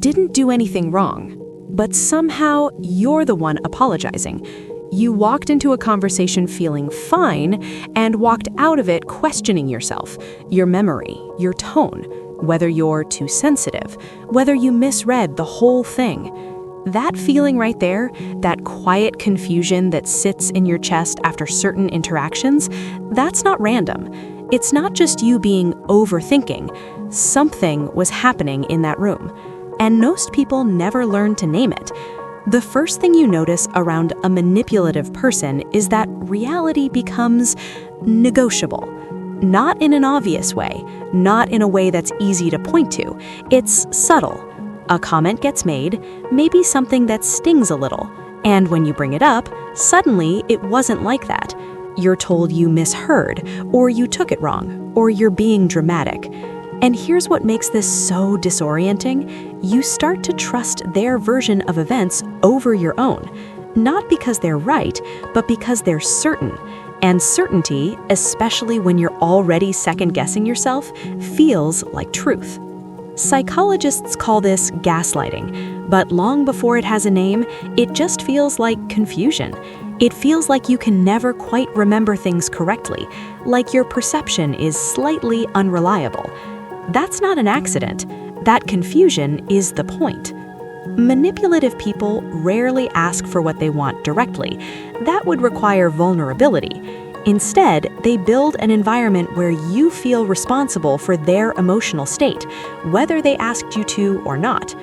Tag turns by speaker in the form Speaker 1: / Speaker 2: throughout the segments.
Speaker 1: didn't do anything wrong, but somehow you're the one apologizing. You walked into a conversation feeling fine and walked out of it questioning yourself, your memory, your tone, whether you're too sensitive, whether you misread the whole thing. That feeling right there, that quiet confusion that sits in your chest after certain interactions, that's not random. It's not just you being overthinking. Something was happening in that room, and most people never learn to name it. The first thing you notice around a manipulative person is that reality becomes negotiable. Not in an obvious way, not in a way that's easy to point to. It's subtle. A comment gets made, maybe something that stings a little, and when you bring it up, suddenly it wasn't like that. You're told you misheard, or you took it wrong, or you're being dramatic. And here's what makes this so disorienting. You start to trust their version of events over your own. Not because they're right, but because they're certain. And certainty, especially when you're already second-guessing yourself, feels like truth. Psychologists call this gaslighting, but long before it has a name, it just feels like confusion. It feels like you can never quite remember things correctly, like your perception is slightly unreliable. That's not an accident. That confusion is the point. Manipulative people rarely ask for what they want directly. That would require vulnerability. Instead, they build an environment where you feel responsible for their emotional state, whether they asked you to or not.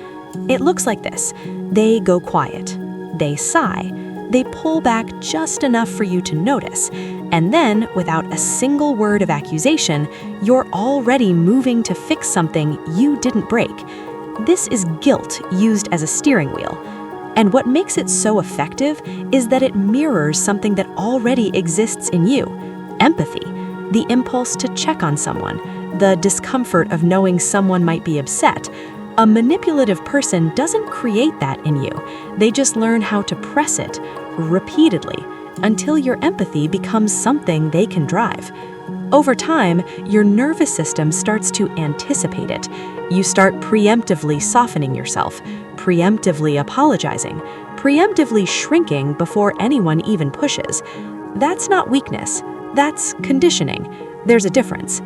Speaker 1: It looks like this. They go quiet. They sigh. They pull back just enough for you to notice. And then, without a single word of accusation, you're already moving to fix something you didn't break. This is guilt used as a steering wheel. And what makes it so effective is that it mirrors something that already exists in you: empathy, the impulse to check on someone, the discomfort of knowing someone might be upset. A manipulative person doesn't create that in you. They just learn how to press it repeatedly until your empathy becomes something they can drive. Over time, your nervous system starts to anticipate it. You start preemptively softening yourself, preemptively apologizing, preemptively shrinking before anyone even pushes. That's not weakness. That's conditioning. There's a difference.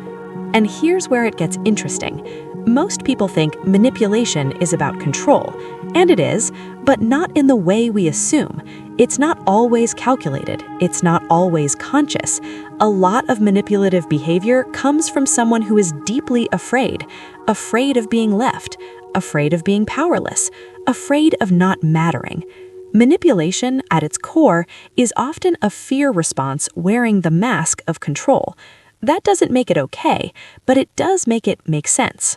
Speaker 1: And here's where it gets interesting. Most people think manipulation is about control, and it is, but not in the way we assume. It's not always calculated. It's not always conscious. A lot of manipulative behavior comes from someone who is deeply afraid of being left, afraid of being powerless, afraid of not mattering. Manipulation, at its core, is often a fear response wearing the mask of control. That doesn't make it okay, but it does make it make sense.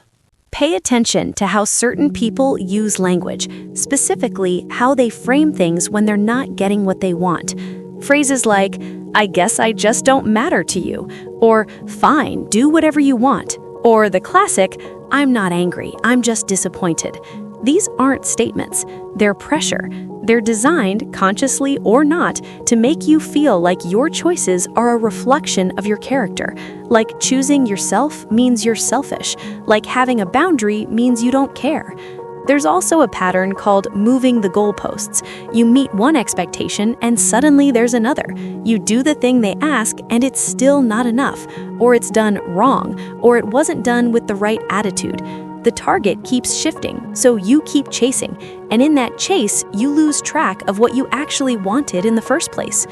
Speaker 1: Pay attention to how certain people use language, specifically how they frame things when they're not getting what they want. Phrases like, "I guess I just don't matter to you," or "Fine, do whatever you want," or the classic, "I'm not angry, I'm just disappointed." These aren't statements, they're pressure. They're designed, consciously or not, to make you feel like your choices are a reflection of your character. Like choosing yourself means you're selfish. Like having a boundary means you don't care. There's also a pattern called moving the goalposts. You meet one expectation and suddenly there's another. You do the thing they ask and it's still not enough, or it's done wrong, or it wasn't done with the right attitude. The target keeps shifting, so you keep chasing, and in that chase, you lose track of what you actually wanted in the first place.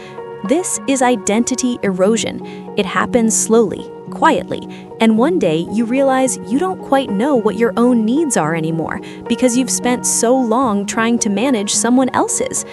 Speaker 1: This is identity erosion. It happens slowly, quietly, and one day you realize you don't quite know what your own needs are anymore because you've spent so long trying to manage someone else's.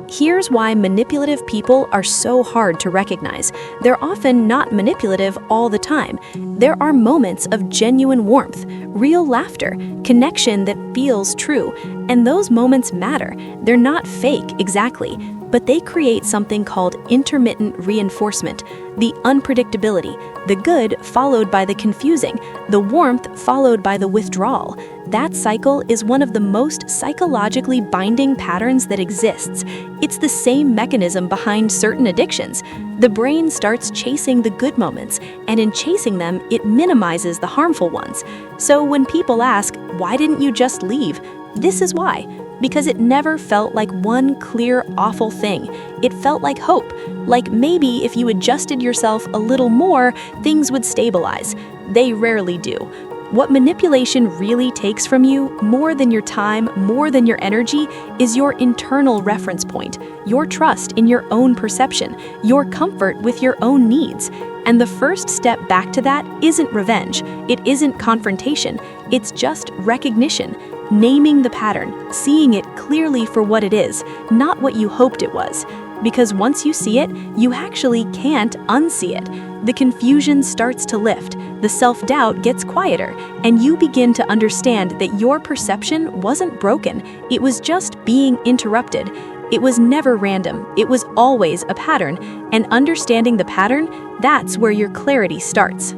Speaker 1: Here's why manipulative people are so hard to recognize. They're often not manipulative all the time. There are moments of genuine warmth, real laughter, connection that feels true, and those moments matter. They're not fake exactly, but they create something called intermittent reinforcement, the unpredictability, the good followed by the confusing, the warmth followed by the withdrawal. That cycle is one of the most psychologically binding patterns that exists. It's the same mechanism behind certain addictions. The brain starts chasing the good moments, and in chasing them, it minimizes the harmful ones. So when people ask, "Why didn't you just leave?"
Speaker 2: This is why. Because it never felt like one clear, awful thing. It felt like hope, like maybe if you adjusted yourself a little more, things would stabilize. They rarely do. What manipulation really takes from you, more than your time, more than your energy, is your internal reference point, your trust in your own perception, your comfort with your own needs. And the first step back to that isn't revenge, it isn't confrontation, it's just recognition. Naming the pattern, seeing it clearly for what it is, not what you hoped it was. Because once you see it, you actually can't unsee it. The confusion starts to lift, the self-doubt gets quieter, and you begin to understand that your perception wasn't broken, it was just being interrupted. It was never random, it was always a pattern, and understanding the pattern, that's where your clarity starts.